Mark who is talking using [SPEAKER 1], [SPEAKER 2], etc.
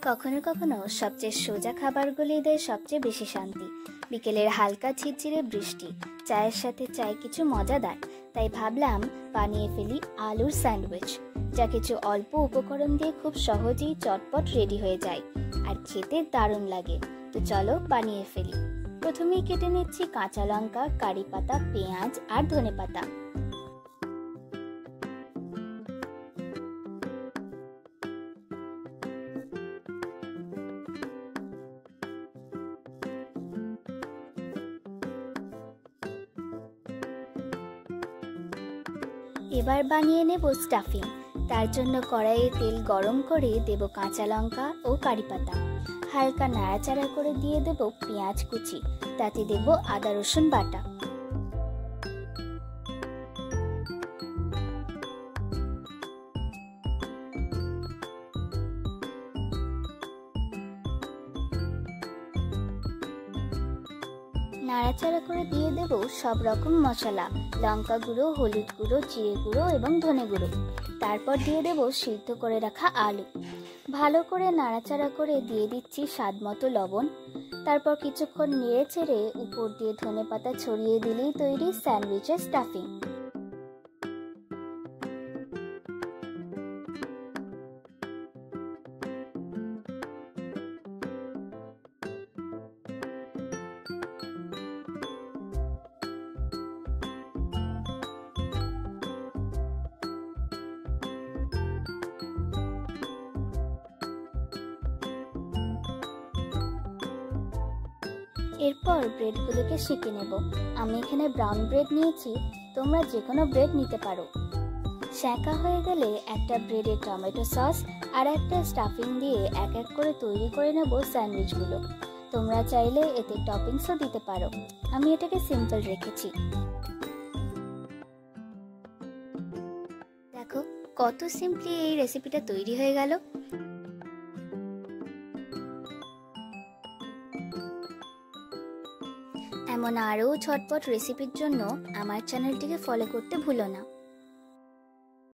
[SPEAKER 1] কখনো কখনো সবচেয়ে সোজা খাবারগুলি দেয় সবচেয়ে বেশি শান্তি। বিকেলের হালকা ঝিরঝিরে বৃষ্টি, চায়ের সাথে চাই কিছু মজাদার। তাই ভাবলাম বানিয়ে ফেলি আলুর স্যান্ডউইচ, যা কিছু অল্প উপকরণ দিয়ে খুব সহজেই চটপট রেডি হয়ে যায় আর খেতে দারুণ লাগে। তো চলো বানিয়ে ফেলি। প্রথমেই কেটে নিচ্ছি কাঁচা লঙ্কা, কারি পাতা, পেঁয়াজ আর ধনেপাতা। এবার বানিয়ে নেব স্টাফিং। তার জন্য কড়াইয়ে তেল গরম করে দেব কাঁচা লঙ্কা ও কারি পাতা। হালকা নাড়াচাড়া করে দিয়ে দেব পেঁয়াজ কুচি, তাতে দেব আদা রসুন বাটা। নাড়াচাড়া করে দিয়ে দেব সব রকম মশলা, লঙ্কা গুঁড়ো, হলুদ গুঁড়ো, জিরে গুঁড়ো এবং ধনে গুঁড়ো। তারপর দিয়ে দেব সিদ্ধ করে রাখা আলু। ভালো করে নাড়াচাড়া করে দিয়ে দিচ্ছি স্বাদ মতো লবণ। তারপর কিছুক্ষণ নেড়ে চেড়ে উপর দিয়ে ধনেপাতা ছড়িয়ে দিলেই তৈরি স্যান্ডউইচের স্টাফিং। এরপর ব্রেডগুলোকে সেঁকে নেব। আমি এখানে ব্রাউন ব্রেড নিয়েছি, তোমরা যে কোনো ব্রেড নিতে পারো। সেঁকা হয়ে গেলে একটা ব্রেডে টমেটো সস আর একটা স্টাফিং দিয়ে এক এক করে তৈরি করে নেব স্যান্ডউইচগুলো। তোমরা চাইলে এতে টপিংসও দিতে পারো, আমি এটাকে সিম্পল রেখেছি। দেখো কত সিম্পলি এই রেসিপিটা তৈরি হয়ে গেল। এমন আরও ঝটপট রেসিপির জন্য আমার চ্যানেলটিকে ফলো করতে ভুলো না।